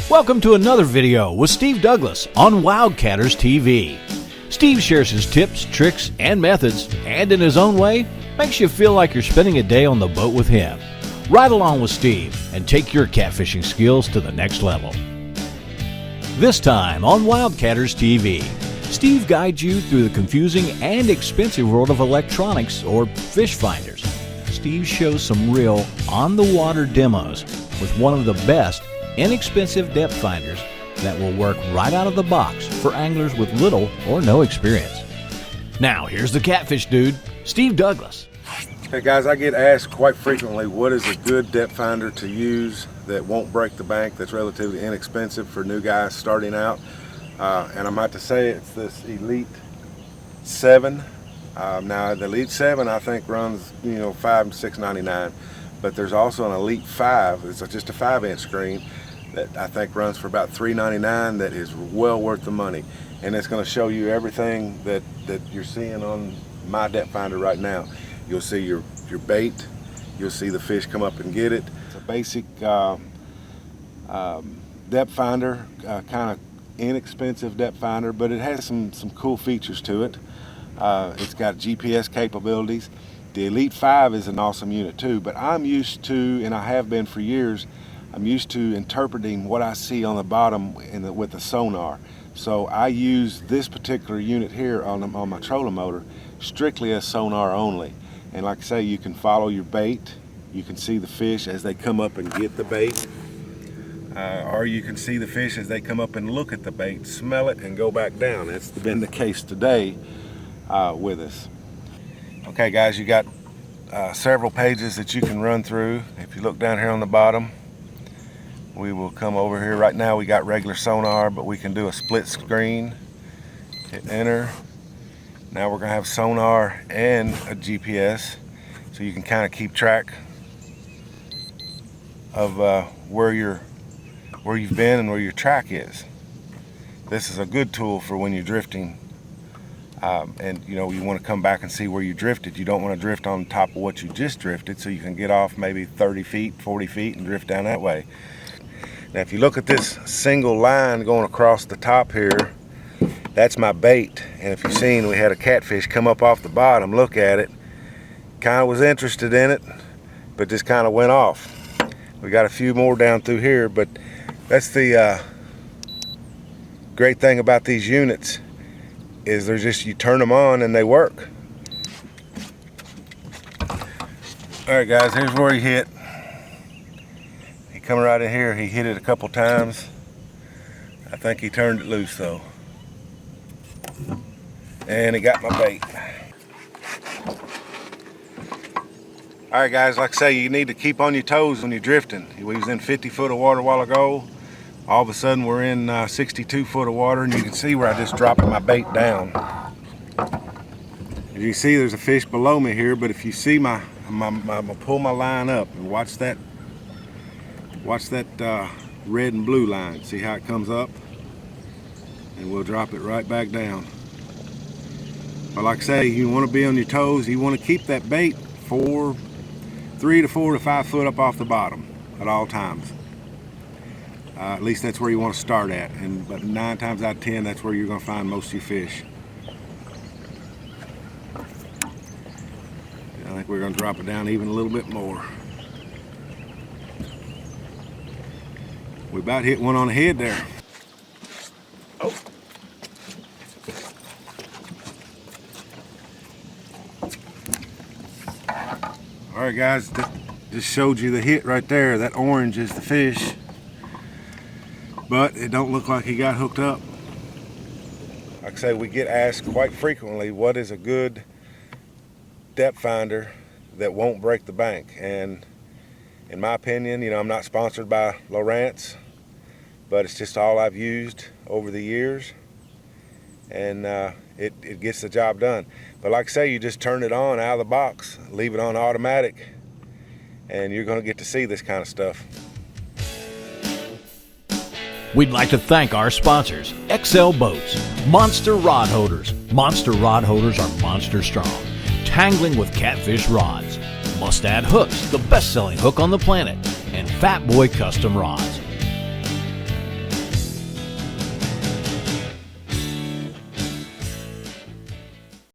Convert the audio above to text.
Welcome to another video with Steve Douglas on Wildcatters TV. Steve shares his tips, tricks, and methods, and in his own way, makes you feel like you're spending a day on the boat with him. Ride along with Steve and take your catfishing skills to the next level. This time on Wildcatters TV, Steve guides you through the confusing and expensive world of electronics or fish finders. Steve shows some real on-the-water demos with one of the best inexpensive depth finders that will work right out of the box for anglers with little or no experience. Now, here's the catfish dude, Steve Douglas. Hey guys, I get asked quite frequently what is a good depth finder to use that won't break the bank, that's relatively inexpensive for new guys starting out. And I'm about to say it's this Elite 7. Now the Elite 7 I think runs $5 and $6.99, but there's also an Elite 5. It's just a 5-inch screen that I think runs for about $3.99. That is well worth the money, and it's going to show you everything that you're seeing on my depth finder right now. You'll see your bait, you'll see the fish come up and get it. It's a basic depth finder, kind of inexpensive depth finder, but it has some cool features to it. It's got GPS capabilities. The Elite 5 is an awesome unit too, but I'm used to, and I have been for years, I'm used to interpreting what I see on the bottom with the sonar. So I use this particular unit here on my trolling motor strictly as sonar only. And like I say, you can follow your bait, you can see the fish as they come up and get the bait, or you can see the fish as they come up and look at the bait, smell it, and go back down. That's been the case today with us. Okay guys, you got several pages that you can run through. If you look down here on the bottom, we will come over here. Right now we got regular sonar, but we can do a split screen. Hit enter. Now we're gonna have sonar and a GPS, so you can kind of keep track of where you've been and where your track is. This is a good tool for when you're drifting, and you want to come back and see where you drifted. You don't want to drift on top of what you just drifted, so you can get off maybe 30 feet, 40 feet and drift down that way. Now if you look at this single line going across the top here, that's my bait. And if you've seen, we had a catfish come up off the bottom, look at it, kind of was interested in it, but just kind of went off. We got a few more down through here, but that's the great thing about these units is they're just, you turn them on and they work. All right guys, here's where he hit. He come right in here, he hit it a couple times. I think he turned it loose though. And he got my bait. All right guys, like I say, you need to keep on your toes when you're drifting. We was in 50 foot of water a while ago. All of a sudden we're in 62 foot of water, and you can see where I just dropped my bait down. As you see, there's a fish below me here, but if you see I'm gonna pull my line up and watch that red and blue line. See how it comes up? And we'll drop it right back down. But like I say, you want to be on your toes. You want to keep that bait 3 to 4 to 5 foot up off the bottom at all times. At least that's where you want to start at. But 9 times out of 10, that's where you're going to find most of your fish. I think we're going to drop it down even a little bit more. We about hit one on the head there. Oh. All right guys, just showed you the hit right there. That orange is the fish, but it don't look like he got hooked up. Like I say, we get asked quite frequently what is a good depth finder that won't break the bank. And in my opinion, I'm not sponsored by Lowrance, but it's just all I've used over the years, and it gets the job done. But like I say, you just turn it on out of the box, leave it on automatic, and you're going to get to see this kind of stuff. We'd like to thank our sponsors, XL Boats, Monster Rod Holders. Monster Rod Holders are monster strong, tangling with catfish rods. Mustad Hooks, the best-selling hook on the planet, and Fat Boy Custom Rods.